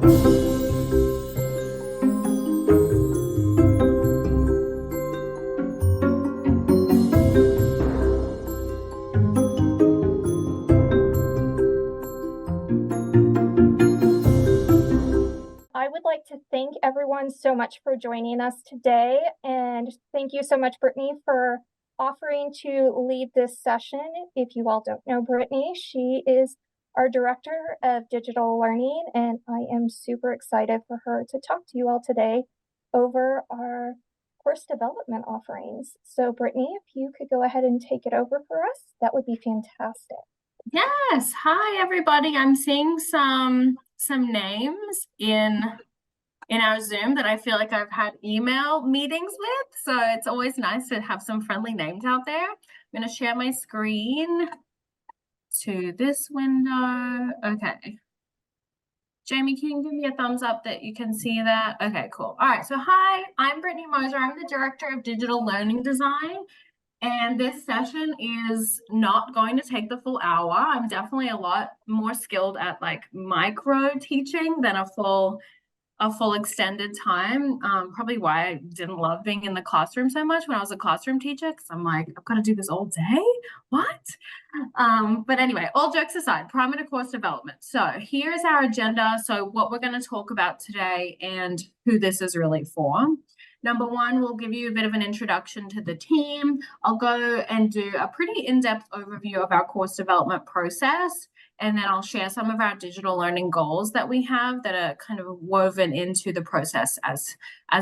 I would like to thank everyone so much for joining us today, and thank you so much, Brittany, for offering to lead this session. If you all don't know Brittany, she is our Director of Digital Learning, and I am super excited for her to talk to you all today over our course development offerings. So Brittany, if you could go ahead and take it over for us, that would be fantastic. Yes. Hi, everybody. I'm seeing some names in our Zoom that I feel like I've had email meetings with. So it's always nice to have some friendly names out there. I'm going to share my screen to this window. Okay. Jamie, can you give me a thumbs up that you can see that? Okay, cool. All right. So hi, I'm Brittany Moser. I'm the Director of Digital Learning Design. And this session is not going to take the full hour. I'm definitely a lot more skilled at like micro teaching than a full extended time. Probably why I didn't love being in the classroom so much when I was a classroom teacher, because I'm like, I've got to do this all day. What? But anyway, all jokes aside, primer to course development. So here's our agenda. So what we're going to talk about today and who this is really for. Number one, we'll give you a bit of an introduction to the team. I'll go and do a pretty in-depth overview of our course development process. And then I'll share some of our digital learning goals that we have that are kind of woven into the process as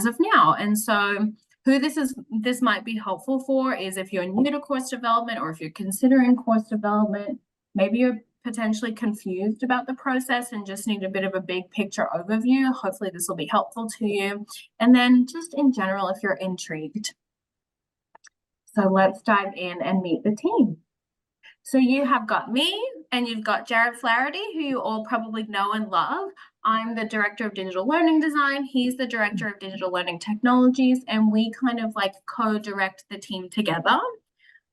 of now. And so who this might be helpful for is if you're new to course development or if you're considering course development, maybe you're potentially confused about the process and just need a bit of a big picture overview. Hopefully this will be helpful to you. And then just in general, if you're intrigued. So let's dive in and meet the team. So you have got me and you've got Jared Flaherty, who you all probably know and love. I'm the Director of Digital Learning Design. He's the Director of Digital Learning Technologies, and we kind of like co-direct the team together.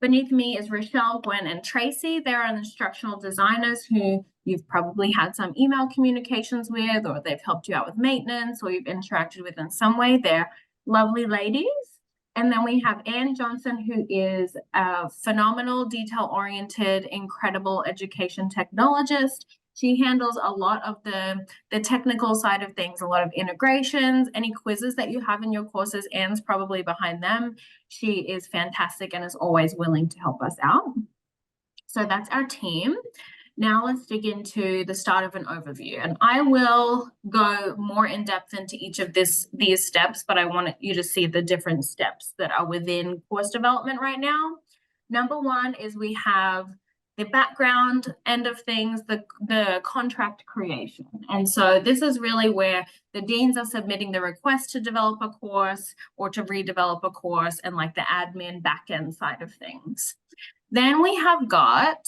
Beneath me is Rochelle, Gwen, and Tracy. They're our instructional designers who you've probably had some email communications with, or they've helped you out with maintenance, or you've interacted with in some way. They're lovely ladies. And then we have Anne Johnson, who is a phenomenal, detail-oriented, incredible education technologist. She handles a lot of the technical side of things, a lot of integrations, any quizzes that you have in your courses. Anne's probably behind them. She is fantastic and is always willing to help us out. So that's our team. Now let's dig into the start of an overview, and I will go more in depth into each of these steps, but I want you to see the different steps that are within course development right now. Number one is we have the background end of things, the contract creation. And so this is really where the deans are submitting the request to develop a course or to redevelop a course and like the admin back-end side of things. Then we have got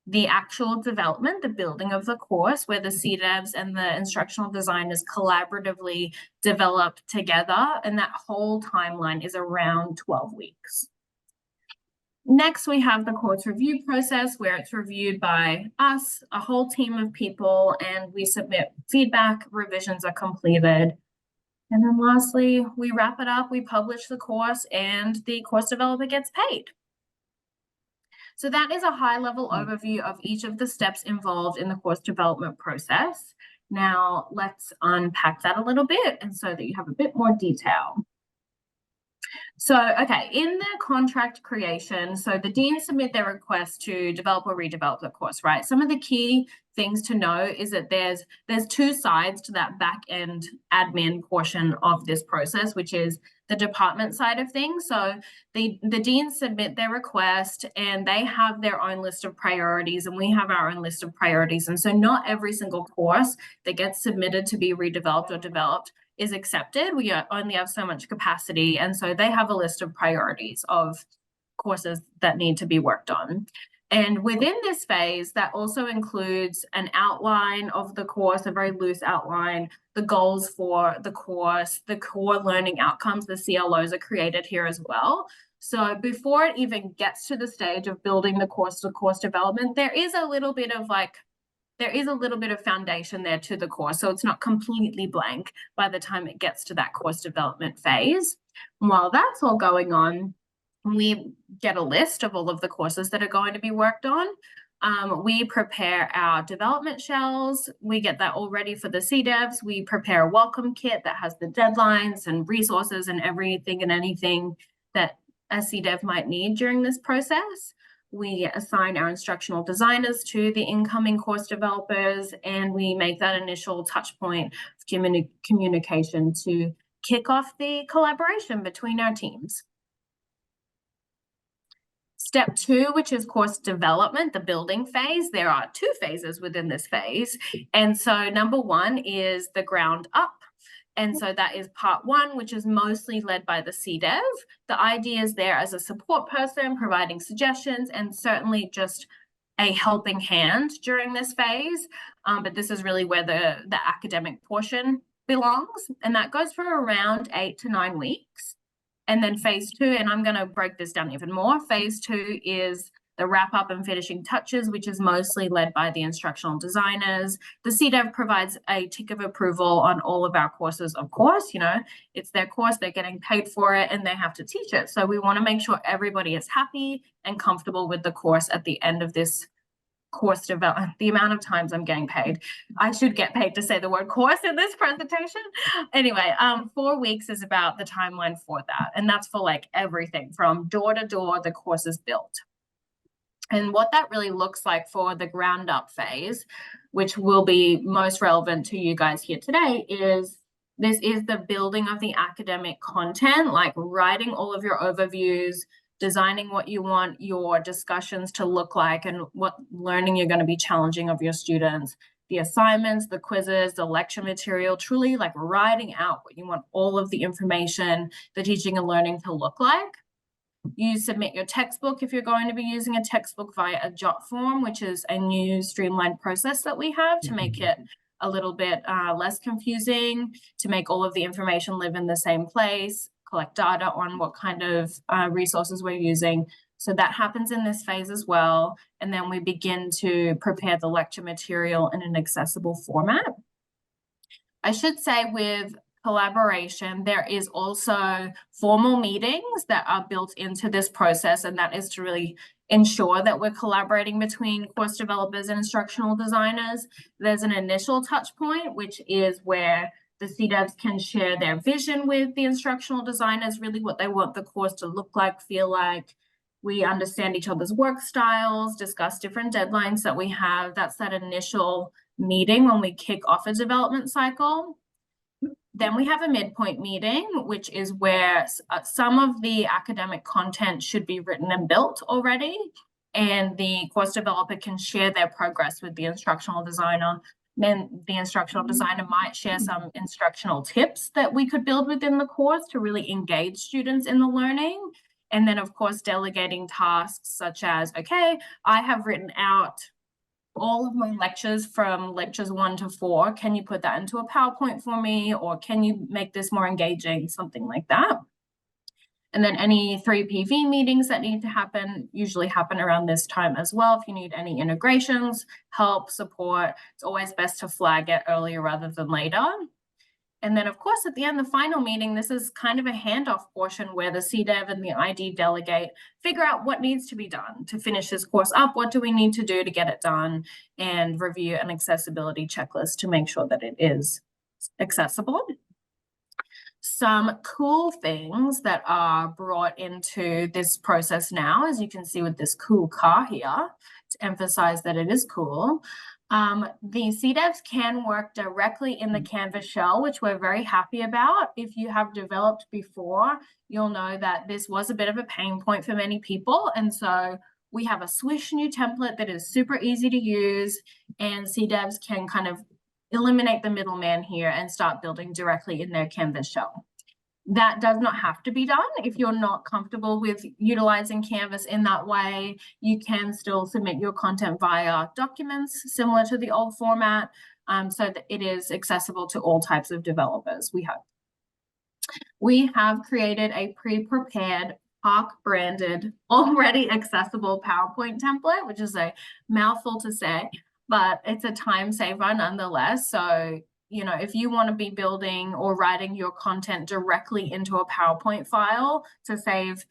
the actual development, the building of the course, where the CDEVs and the instructional designers collaboratively develop together, and that whole timeline is around 12 weeks. Next, we have the course review process, where it's reviewed by us, a whole team of people, and we submit feedback, revisions are completed. And then lastly, we wrap it up, we publish the course, and the course developer gets paid. So that is a high-level overview of each of the steps involved in the course development process. Now, let's unpack that a little bit and so that you have a bit more detail. So, okay, in the contract creation, so the deans submit their request to develop or redevelop the course, right? Some of the key things to know is that there's two sides to that back-end admin portion of this process, which is the department side of things. So the deans submit their request and they have their own list of priorities, and we have our own list of priorities. And so not every single course that gets submitted to be redeveloped or developed is accepted. We only have so much capacity, and so they have a list of priorities of courses that need to be worked on. And within this phase, that also includes an outline of the course, a very loose outline, the goals for the course, the core learning outcomes, the CLOs are created here as well. So before it even gets to the stage of building the course to course development, there is a little bit of like there is a little bit of foundation there to the course, so it's not completely blank by the time it gets to that course development phase. And while that's all going on, we get a list of all of the courses that are going to be worked on. We prepare our development shells. We get that all ready for the CDevs. We prepare a welcome kit that has the deadlines and resources and everything and anything that a CDev might need during this process. We assign our instructional designers to the incoming course developers, and we make that initial touch point of communication to kick off the collaboration between our teams. Step 2, which is course development, the building phase. There are 2 phases within this phase. And so number 1 is the ground up. And so that is part 1, which is mostly led by the CDev. The idea is there as a support person, providing suggestions, and certainly just a helping hand during this phase. But this is really where the academic portion belongs. And that goes for around 8 to 9 weeks. And then phase 2, and I'm going to break this down even more. Phase 2 is the wrap up and finishing touches, which is mostly led by the instructional designers. The CDev provides a tick of approval on all of our courses, of course. You know, it's their course, they're getting paid for it, and they have to teach it. So we want to make sure everybody is happy and comfortable with the course at the end of this course development. The amount of times I'm getting paid. I should get paid to say the word course in this presentation. Anyway, 4 weeks is about the timeline for that. And that's for like everything from door to door, the course is built. And what that really looks like for the ground up phase, which will be most relevant to you guys here today, is this is the building of the academic content, like writing all of your overviews, designing what you want your discussions to look like and what learning you're going to be challenging of your students, the assignments, the quizzes, the lecture material, truly like writing out what you want all of the information, the teaching and learning to look like. You submit your textbook if you're going to be using a textbook via a JOT form, which is a new streamlined process that we have to make it a little bit less confusing, to make all of the information live in the same place, collect data on what kind of resources we're using. So that happens in this phase as well. And then we begin to prepare the lecture material in an accessible format. I should say with collaboration, there is also formal meetings that are built into this process, and that is to really ensure that we're collaborating between course developers and instructional designers. There's an initial touch point, which is where the CDevs can share their vision with the instructional designers, really what they want the course to look like, feel like. We understand each other's work styles, discuss different deadlines that we have. That's that initial meeting when we kick off a development cycle. Then we have a midpoint meeting, which is where some of the academic content should be written and built already, and the course developer can share their progress with the instructional designer. Then the instructional designer might share some instructional tips that we could build within the course to really engage students in the learning. And then, of course, delegating tasks such as, okay, I have written out all of my lectures from lectures 1 to 4. Can you put that into a PowerPoint for me? Or can you make this more engaging? Something like that. And then any 3PV meetings that need to happen usually happen around this time as well. If you need any integrations, help, support, it's always best to flag it earlier rather than later. And then, of course, at the end, the final meeting, this is kind of a handoff portion where the CDev and the ID delegate figure out what needs to be done to finish this course up. What do we need to do to get it done? And review an accessibility checklist to make sure that it is accessible. Some cool things that are brought into this process now, as you can see with this cool car here, to emphasize that it is cool. The CDevs can work directly in the Canvas shell, which we're very happy about. If you have developed before, you'll know that this was a bit of a pain point for many people. And so we have a swish new template that is super easy to use, and CDevs can kind of eliminate the middleman here and start building directly in their Canvas shell. That does not have to be done. If you're not comfortable with utilizing Canvas in that way, you can still submit your content via documents similar to the old format, so that it is accessible to all types of developers, we hope. We have created a pre-prepared PARC branded, already accessible PowerPoint template, which is a mouthful to say. but it's a time saver nonetheless. So, you know, if you want to be building or writing your content directly into a PowerPoint file to save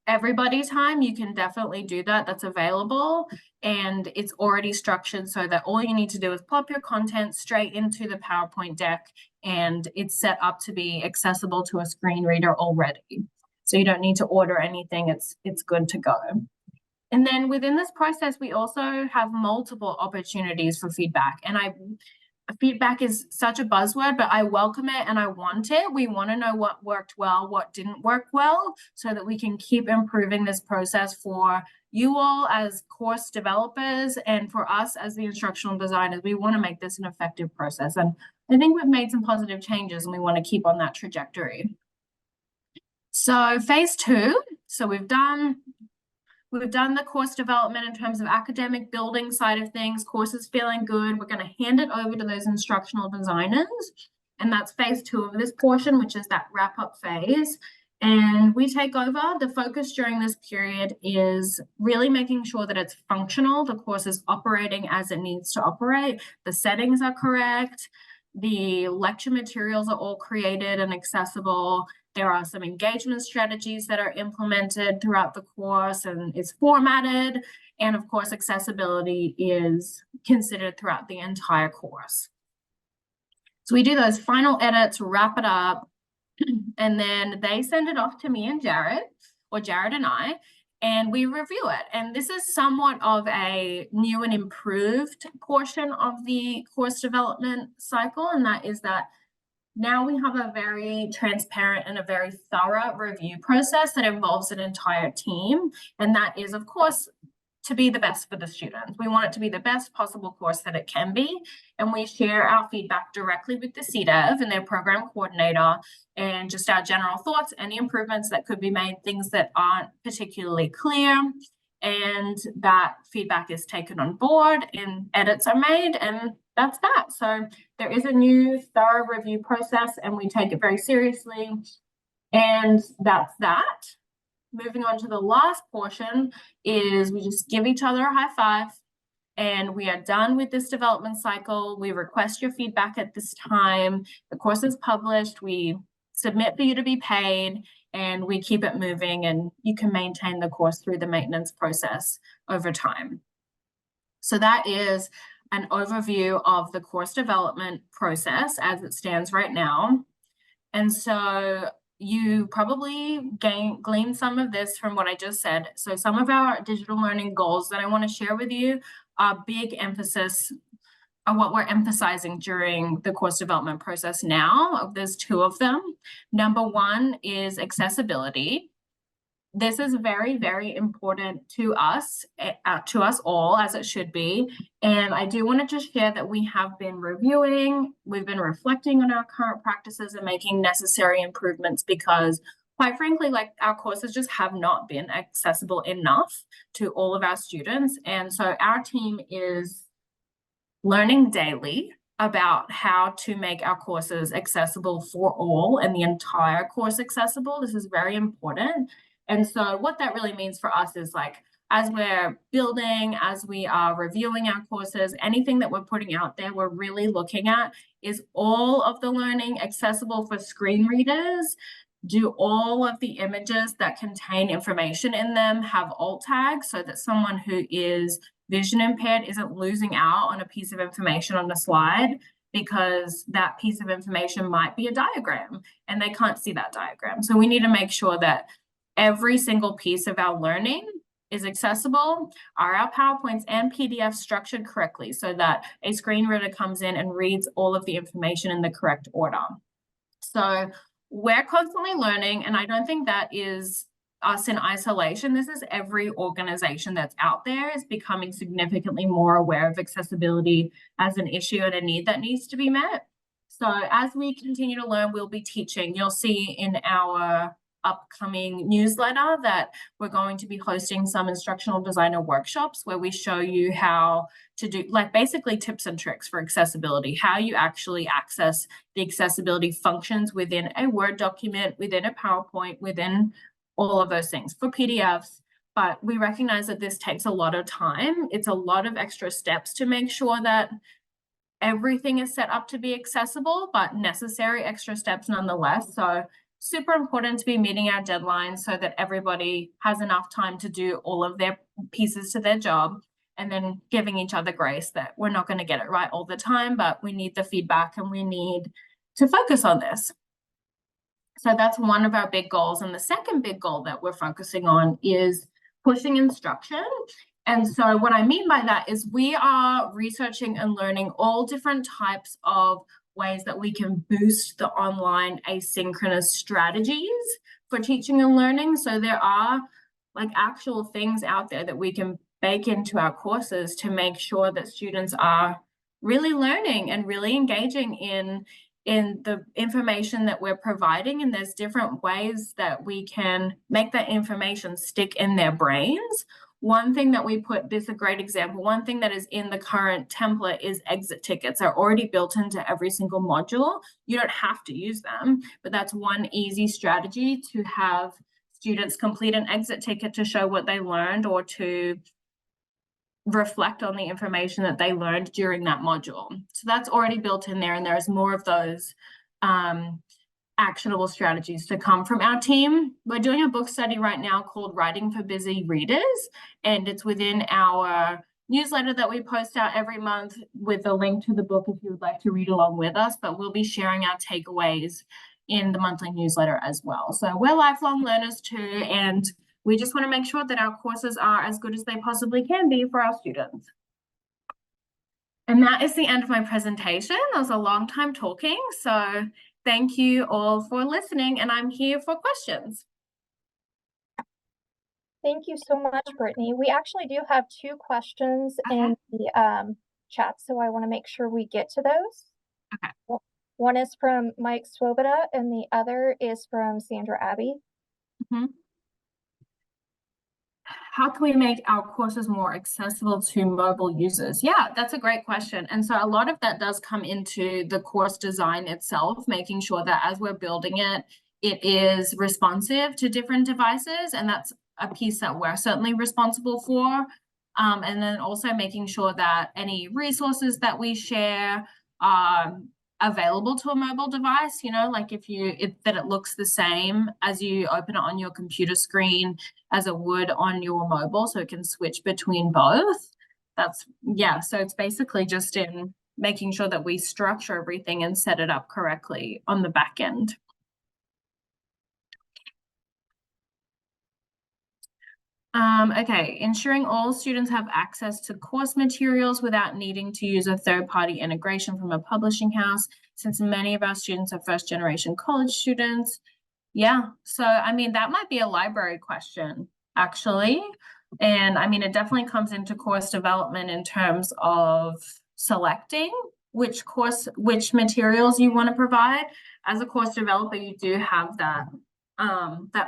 everybody time, you can definitely do that. That's available, and it's already structured so that all you need to do is plop your content straight into the PowerPoint deck, and it's set up to be accessible to a screen reader already. So you don't need to order anything. It's good to go. And then within this process, we also have multiple opportunities for feedback. And feedback is such a buzzword, but I welcome it and I want it. We want to know what worked well, what didn't work well, so that we can keep improving this process for you all as course developers and for us as the instructional designers. We want to make this an effective process. And I think we've made some positive changes and we want to keep on that trajectory. So phase 2, so we've done the course development in terms of academic building side of things. Course is feeling good. We're going to hand it over to those instructional designers. And that's phase 2 of this portion, which is that wrap up phase. And we take over. The focus during this period is really making sure that it's functional. The course is operating as it needs to operate. The settings are correct. The lecture materials are all created and accessible. There are some engagement strategies that are implemented throughout the course and it's formatted. And of course, accessibility is considered throughout the entire course. So we do those final edits, wrap it up, and then they send it off to me and Jared, or Jared and I, and we review it. And this is somewhat of a new and improved portion of the course development cycle, and that is that now we have a very transparent and a very thorough review process that involves an entire team. And that is, of course, to be the best for the students. We want it to be the best possible course that it can be. And we share our feedback directly with the CDEV and their program coordinator, and just our general thoughts, any improvements that could be made, things that aren't particularly clear. And that feedback is taken on board and edits are made, and that's that. So there is a new thorough review process and we take it very seriously. And that's that. Moving on to the last portion is we just give each other a high five and we are done with this development cycle. We request your feedback at this time. The course is published. We submit for you to be paid, and we keep it moving, and you can maintain the course through the maintenance process over time. So that is an overview of the course development process as it stands right now. And so you probably gleaned some of this from what I just said. So some of our digital learning goals that I want to share with you are big emphasis on what we're emphasizing during the course development process now. There's 2 of them. Number 1 is accessibility. This is very, very important to us all, as it should be. And I do want to just share that we have been reviewing, we've been reflecting on our current practices and making necessary improvements because, quite frankly, like our courses just have not been accessible enough to all of our students. And so our team is learning daily about how to make our courses accessible for all and the entire course accessible. This is very important. And so what that really means for us is, like, as we're building, as we are reviewing our courses, anything that we're putting out there, we're really looking at is all of the learning accessible for screen readers. Do all of the images that contain information in them have alt tags so that someone who is vision impaired isn't losing out on a piece of information on the slide because that piece of information might be a diagram and they can't see that diagram. So we need to make sure that every single piece of our learning is accessible. Are our PowerPoints and PDFs structured correctly so that a screen reader comes in and reads all of the information in the correct order? So we're constantly learning, and I don't think that is us in isolation. This is every organization that's out there is becoming significantly more aware of accessibility as an issue and a need that needs to be met. So as we continue to learn, we'll be teaching. You'll see in our upcoming newsletter that we're going to be hosting some instructional designer workshops where we show you how to do, like, basically tips and tricks for accessibility, how you actually access the accessibility functions within a Word document, within a PowerPoint, within all of those things, for PDFs, but we recognize that this takes a lot of time. It's a lot of extra steps to make sure that everything is set up to be accessible, but necessary extra steps nonetheless. So super important to be meeting our deadlines so that everybody has enough time to do all of their pieces to their job, and then giving each other grace that we're not going to get it right all the time, but we need the feedback and we need to focus on this. So that's one of our big goals. And the second big goal that we're focusing on is pushing instruction. And so what I mean by that is we are researching and learning all different types of ways that we can boost the online asynchronous strategies for teaching and learning. So there are like actual things out there that we can bake into our courses to make sure that students are really learning and really engaging in the information that we're providing. And there's different ways that we can make that information stick in their brains. One thing that we put, this is a great example, one thing that is in the current template is exit tickets. Are already built into every single module. You don't have to use them, but that's one easy strategy to have students complete an exit ticket to show what they learned or to reflect on the information that they learned during that module. So that's already built in there, and there's more of those actionable strategies to come from our team. We're doing a book study right now called Writing for Busy Readers, and it's within our newsletter that we post out every month with a link to the book if you would like to read along with us, but we'll be sharing our takeaways in the monthly newsletter as well. So we're lifelong learners too, and we just want to make sure that our courses are as good as they possibly can be for our students. And that is the end of my presentation. That was a long time talking, so thank you all for listening, and I'm here for questions. Thank you so much, Brittany. We actually do have two questions in the chat, so I want to make sure we get to those. Okay. Well, one is from Mike Swoboda, and the other is from Sandra Abbey. How can we make our courses more accessible to mobile users? Yeah, that's a great question. And so a lot of that does come into the course design itself, making sure that as we're building it, it is responsive to different devices. And that's a piece that we're certainly responsible for. And then also making sure that any resources that we share are available to a mobile device, you know, like if that it looks the same as you open it on your computer screen as it would on your mobile, so it can switch between both. That's, yeah, so it's basically just in making sure that we structure everything and set it up correctly on the back end. Okay, ensuring all students have access to course materials without needing to use a third-party integration from a publishing house, since many of our students are first-generation college students. Yeah, so I mean, that might be a library question, actually. And I mean, it definitely comes into course development in terms of selecting which materials you want to provide. As a course developer, you do have that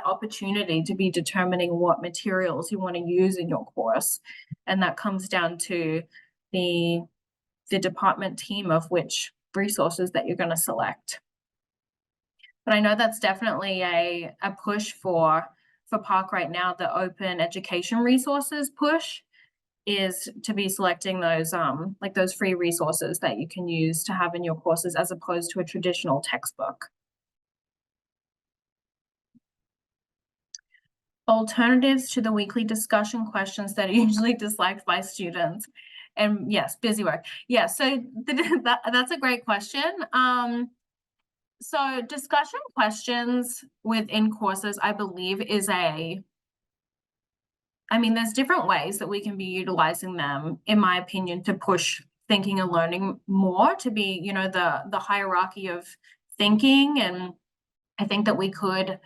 opportunity to be determining what materials you want to use in your course. And that comes down to the department team of which resources that you're going to select. But I know that's definitely a push for Park right now. The open education resources push is to be selecting those like those free resources that you can use to have in your courses as opposed to a traditional textbook. Alternatives to the weekly discussion questions that are usually disliked by students. And yes, busy work. Yeah, so that's a great question. So discussion questions within courses, I believe, is I mean, there's different ways that we can be utilizing them, in my opinion, to push thinking and learning more, to be, you know, the hierarchy of thinking. And I think that we could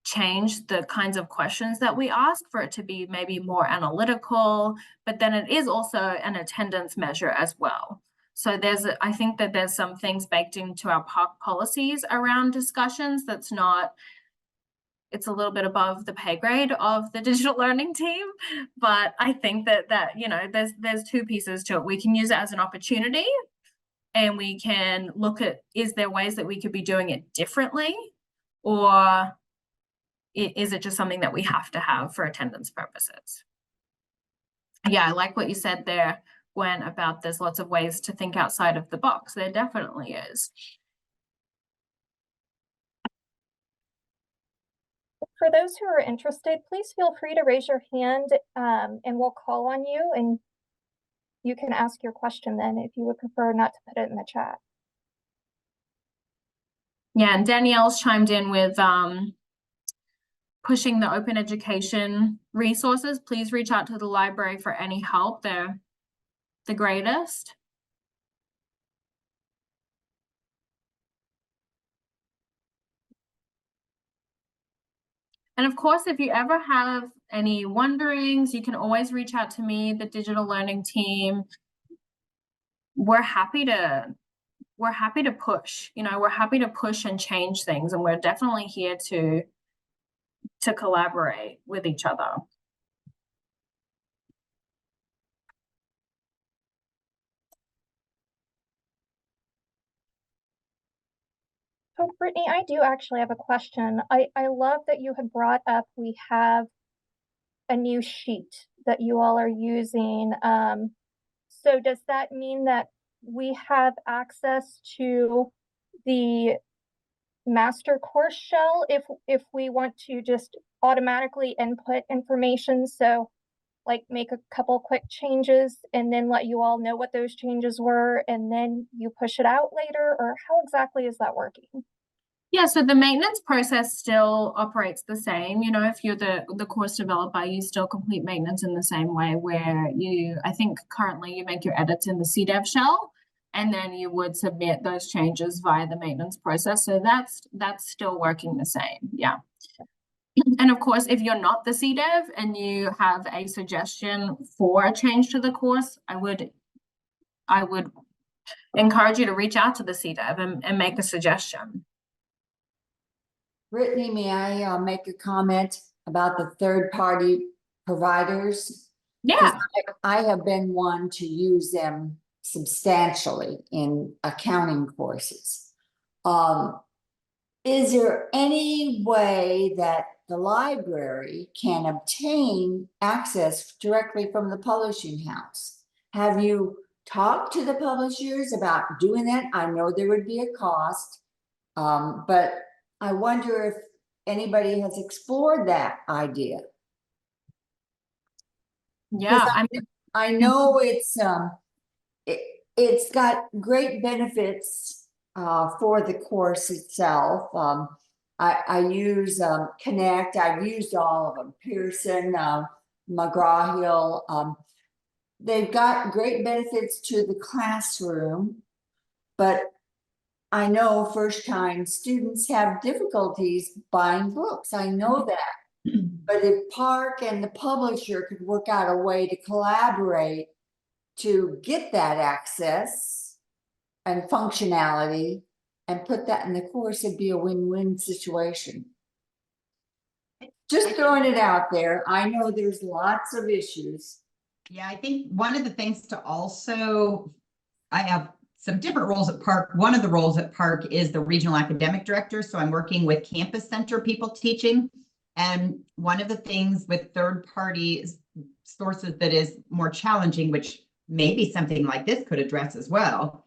change the kinds of questions that we ask for it to be maybe more analytical, but then it is also an attendance measure as well. So I think that there's some things baked into our Park policies around discussions that's not, it's a little bit above the pay grade of the digital learning team, but I think that you know, there's two pieces to it. We can use it as an opportunity, and we can look at, is there ways that we could be doing it differently, or is it just something that we have to have for attendance purposes? Yeah, I like what you said there, Gwen, about there's lots of ways to think outside of the box. There definitely is. For those who are interested, please feel free to raise your hand and we'll call on you and you can ask your question then if you would prefer not to put it in the chat. Yeah, and Danielle's chimed in with pushing the open education resources. Please reach out to the library for any help. They're the greatest. And of course, if you ever have any wonderings, you can always reach out to me, the digital learning team. We're happy to push, we're happy to push and change things. And we're definitely here to collaborate with each other. So Brittany, I do actually have a question. I love that you had brought up we have a new sheet that you all are using. So does that mean that we have access to the master course shell if we want to just automatically input information? So like make a couple quick changes and then let you all know what those changes were and then you push it out later, or how exactly is that working? Yeah, so the maintenance process still operates the same. If you're the course developer, you still complete maintenance in the same way where I think currently you make your edits in the CDEV shell and then you would submit those changes via the maintenance process. So that's still working the same. Yeah. And of course, if you're not the CDEV and you have a suggestion for a change to the course, I would encourage you to reach out to the CDEV and make a suggestion. Brittany, may I make a comment about the third-party providers? Yeah. I have been one to use them substantially in accounting courses. Is there any way that the library can obtain access directly from the publishing house? Have you talked to the publishers about doing that? I know there would be a cost, but I wonder if anybody has explored that idea. Yeah, I know it's got great benefits for the course itself. I use Connect. I've used all of them. Pearson, McGraw-Hill. They've got great benefits to the classroom, but I know first-time students have difficulties buying books. I know that. But if Park and the publisher could work out a way to collaborate to get that access and functionality and put that in the course, it'd be a win-win situation. Just throwing it out there. I know there's lots of issues. Yeah, I think one of the things to also, I have some different roles at Park. One of the roles at Park is the regional academic director. So I'm working with campus center people teaching. And one of the things with third-party sources that is more challenging, which maybe something like this could address as well,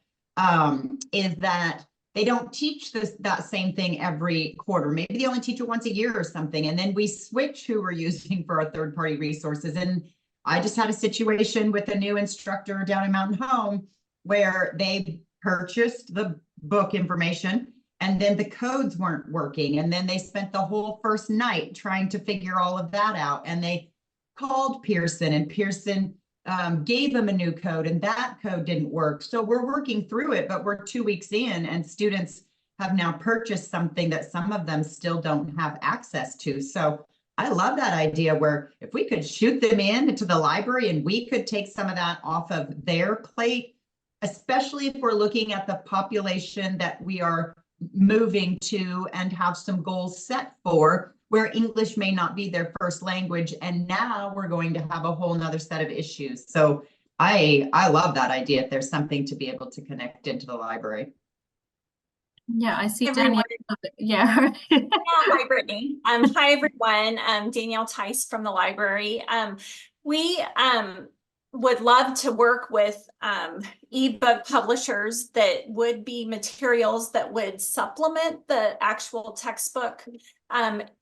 is that they don't teach that same thing every quarter. Maybe they only teach it once a year or something. And then we switch who we're using for our third-party resources. And I just had a situation with a new instructor down in Mountain Home where they purchased the book information and then the codes weren't working. And then they spent the whole first night trying to figure all of that out. And they called Pearson and Pearson gave them a new code and that code didn't work. So we're working through it, but we're 2 weeks in and students have now purchased something that some of them still don't have access to. So I love that idea where if we could shoot them into the library and we could take some of that off of their plate, especially if we're looking at the population that we are moving to and have some goals set for, where English may not be their first language. And now we're going to have a whole nother set of issues. So I love that idea if there's something to be able to connect into the library. Yeah, I see Everyone. Danielle. Yeah. Yeah, hi, Brittany. Hi, everyone. Danielle Tice from the library. We would love to work with ebook publishers that would be materials that would supplement the actual textbook.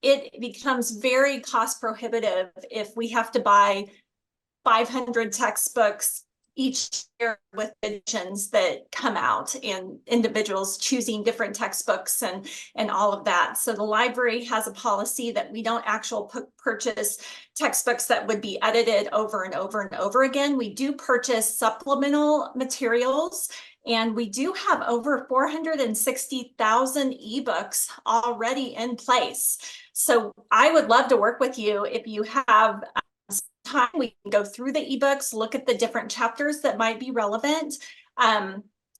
It becomes very cost prohibitive if we have to buy 500 textbooks each year with editions that come out and individuals choosing different textbooks and all of that. So the library has a policy that we don't purchase textbooks that would be edited over and over and over again. We do purchase supplemental materials, and we do have over 460,000 ebooks already in place. So I would love to work with you if you have time. We can go through the ebooks, look at the different chapters that might be relevant.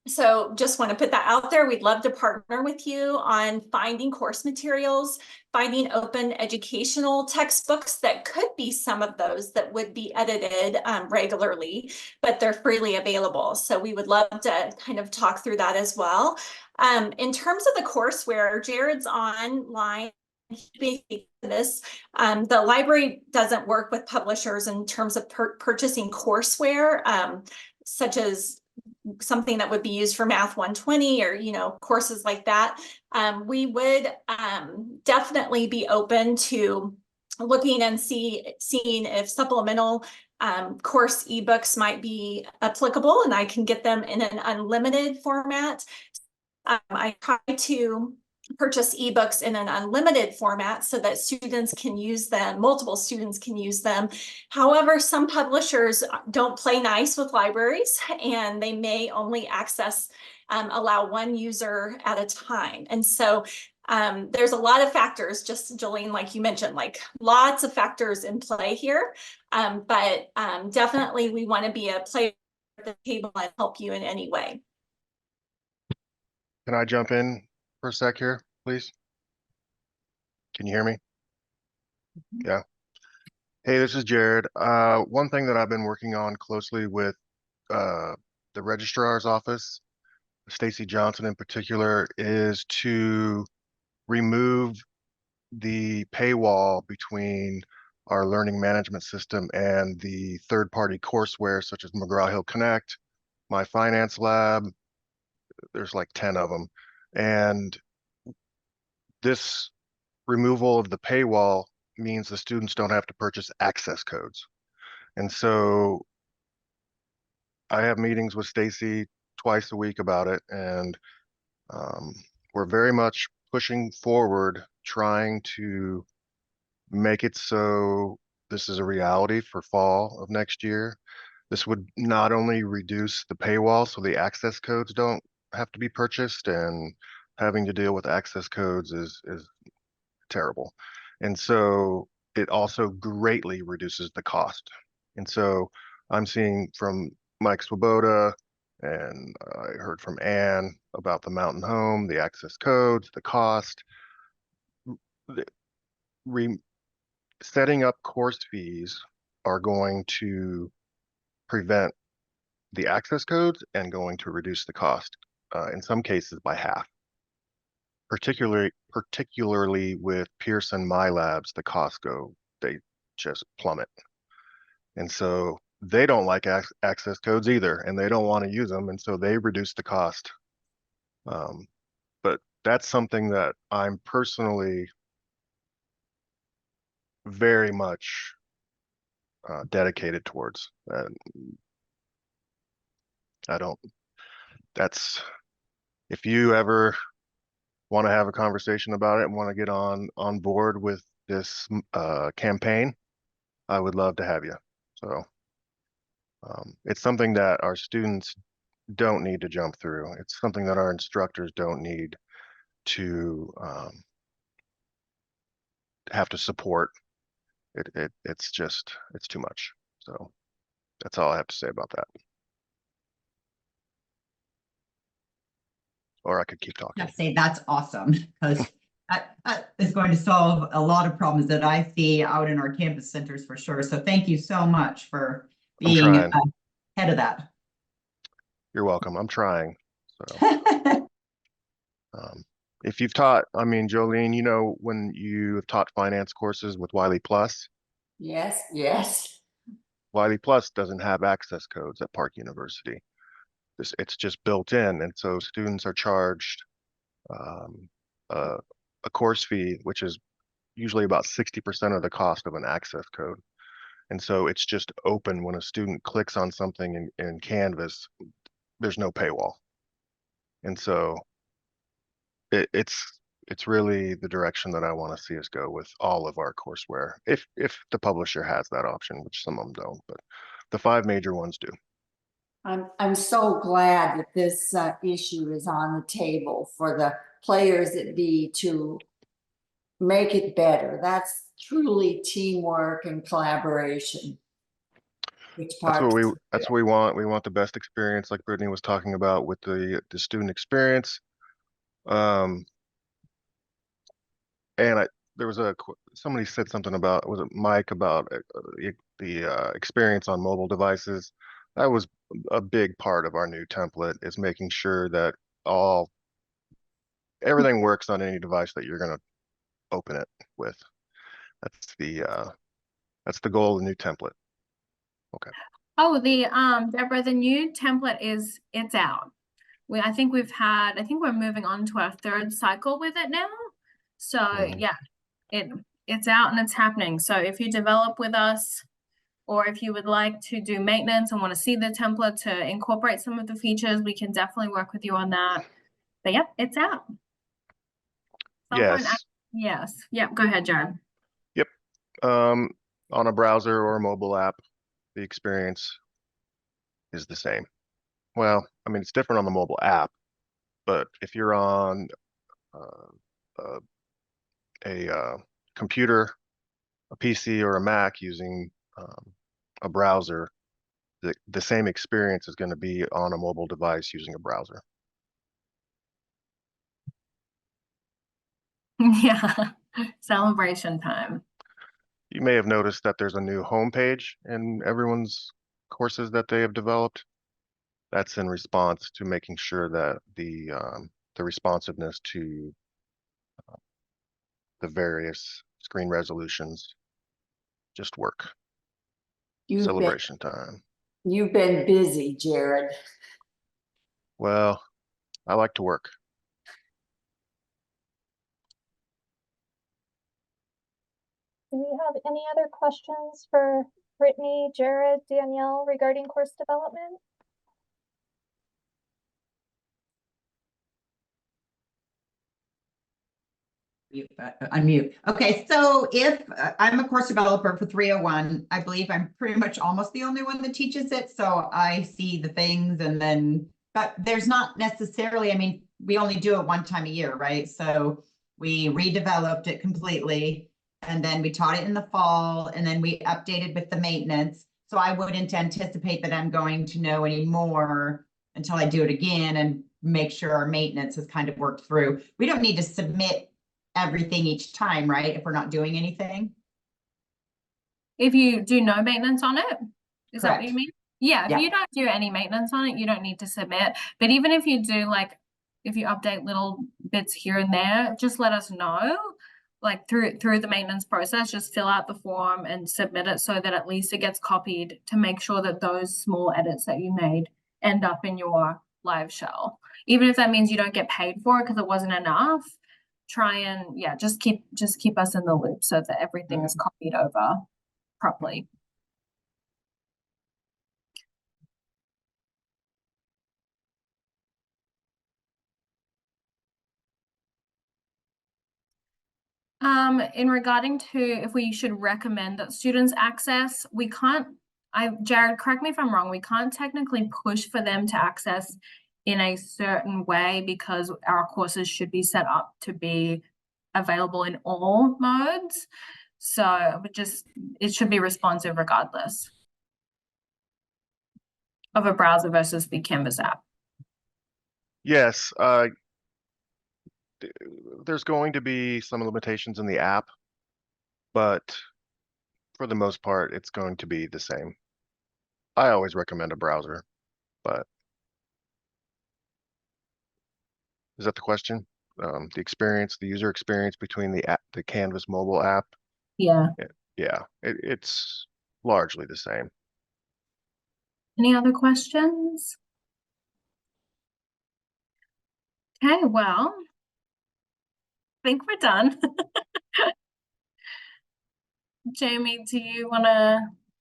So just want to put that out there. We'd love to partner with you on finding course materials, finding open educational textbooks that could be some of those that would be edited regularly, but they're freely available. So we would love to kind of talk through that as well. In terms of the courseware, Jared's online. This the library doesn't work with publishers in terms of purchasing courseware, such as something that would be used for Math 120 or courses like that. We would definitely be open to looking and seeing if supplemental course ebooks might be applicable, and I can get them in an unlimited format. I try to purchase ebooks in an unlimited format so that students can use them, multiple students can use them. However, some publishers don't play nice with libraries, and they may only allow one user at a time. And so there's a lot of factors, just Jolene, like you mentioned, like lots of factors in play here. But definitely we want to be a player at the table and help you in any way. Can I jump in for a sec here, please? Can you hear me? Yeah. Hey, this is Jared. One thing that I've been working on closely with the registrar's office, Stacy Johnson in particular, is to remove the paywall between our learning management system and the third-party courseware such as McGraw-Hill Connect, My Finance Lab. There's like 10 of them. And this removal of the paywall means the students don't have to purchase access codes. And so I have meetings with Stacy twice a week about it, and we're very much pushing forward, trying to make it so this is a reality for fall of next year. This would not only reduce the paywall so the access codes don't have to be purchased, and having to deal with access codes is terrible. And so it also greatly reduces the cost. And so I'm seeing from Mike Swoboda, and I heard from Anne about the Mountain Home, the access codes, the cost. Setting up course fees are going to prevent the access codes and going to reduce the cost, in some cases by half. Particularly with Pearson MyLabs, the costs they just plummet. And so they don't like access codes either, and they don't want to use them, and so they reduce the cost. But that's something that I'm personally very much dedicated towards. If you ever want to have a conversation about it and want to get on board with this campaign, I would love to have you. So it's something that our students don't need to jump through. It's something that our instructors don't need to have to support. It's too much. So that's all I have to say about that. Or I could keep talking. I'd say that's awesome, because that is going to solve a lot of problems that I see out in our campus centers for sure. So thank you so much for being ahead of that. You're welcome. I'm trying. So. If you've taught, I mean, Jolene, you know, when you have taught finance courses with Wiley Plus, Yes, yes. Wiley Plus doesn't have access codes at Park University. It's just built in, and so students are charged um, a course fee, which is usually about 60% of the cost of an access code. And so it's just open when a student clicks on something in Canvas, there's no paywall. And so it's really the direction that I want to see us go with all of our courseware, if the publisher has that option, which some of them don't, but the 5 major ones do. I'm so glad that this issue is on the table for the players that be to make it better. That's truly teamwork and collaboration. Which That's part? what we want. We want the best experience, like Brittany was talking about, with the student experience. And there was somebody said something about, was it Mike, about the experience on mobile devices. That was a big part of our new template, is making sure that everything works on any device that you're going to open it with. That's the goal of the new template. Okay. Oh, Deborah, the new template it's out. I think we're moving on to our 3rd cycle with it now. So yeah, it's out and it's happening. So if you develop with us, or if you would like to do maintenance and want to see the template to incorporate some of the features, we can definitely work with you on that. But yep, it's out. Yes. Yes. Yep. Go ahead, Jared. Yep. On a browser or a mobile app, the experience is the same. Well, I mean, it's different on the mobile app, but if you're on a computer, a PC, or a Mac using a browser, the same experience is going to be on a mobile device using a browser. Yeah, celebration time. You may have noticed that there's a new homepage in everyone's courses that they have developed. That's in response to making sure that the responsiveness to the various screen resolutions just work. Celebration time. You've been busy, Jared. Well, I like to work. Do we have any other questions for Brittany, Jared, Danielle regarding course development? Unmute. Okay, so if I'm a course developer for 301, I believe I'm pretty much almost the only one that teaches it. So I see the things, and then, but there's not necessarily, I mean, we only do it 1 time a year, right? So we redeveloped it completely, and then we taught it in the fall, and then we updated with the maintenance. So I wouldn't anticipate that I'm going to know any more until I do it again and make sure our maintenance has kind of worked through. We don't need to submit everything each time, right? If we're not doing anything. If you do no maintenance on it, is that what Correct. you mean? Yeah, if Yeah. you don't do any maintenance on it, you don't need to submit. But even if you do, like, if you update little bits here and there, just let us know. Like through the maintenance process, just fill out the form and submit it so that at least it gets copied, to make sure that those small edits that you made end up in your live shell. Even if that means you don't get paid for it because it wasn't enough, try and just keep us in the loop so that everything is copied over properly. In regarding to if we should recommend that students access, we can't, Jared, correct me if I'm wrong, we can't technically push for them to access in a certain way because our courses should be set up to be available in all modes. So it should be responsive regardless of a browser versus the Canvas app. Yes, there's going to be some limitations in the app, but for the most part, it's going to be the same. I always recommend a browser, but is that the question? the experience, the user experience between the app, the Canvas mobile app. Yeah. Yeah, it's largely the same. Any other questions? Okay, well, I think we're done. Jamie, do you want to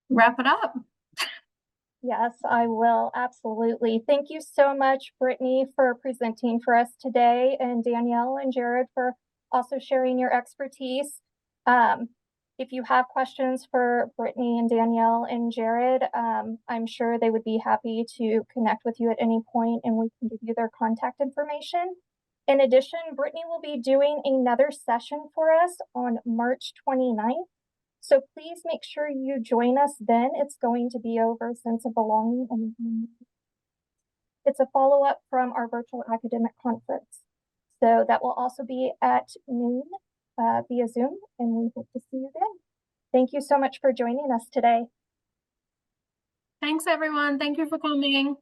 wrap it up? Yes, I will. Absolutely. Thank you so much, Brittany, for presenting for us today, and Danielle and Jared for also sharing your expertise. If you have questions for Brittany and Danielle and Jared, I'm sure they would be happy to connect with you at any point, and we can give you their contact information. In addition, Brittany will be doing another session for us on March 29th. So please make sure you join us then. It's going to be over sense of belonging. And it's a follow-up from our virtual academic conference. So that will also be at noon via Zoom, and we hope to see you then. Thank you so much for joining us today. Thanks, everyone. Thank you for coming.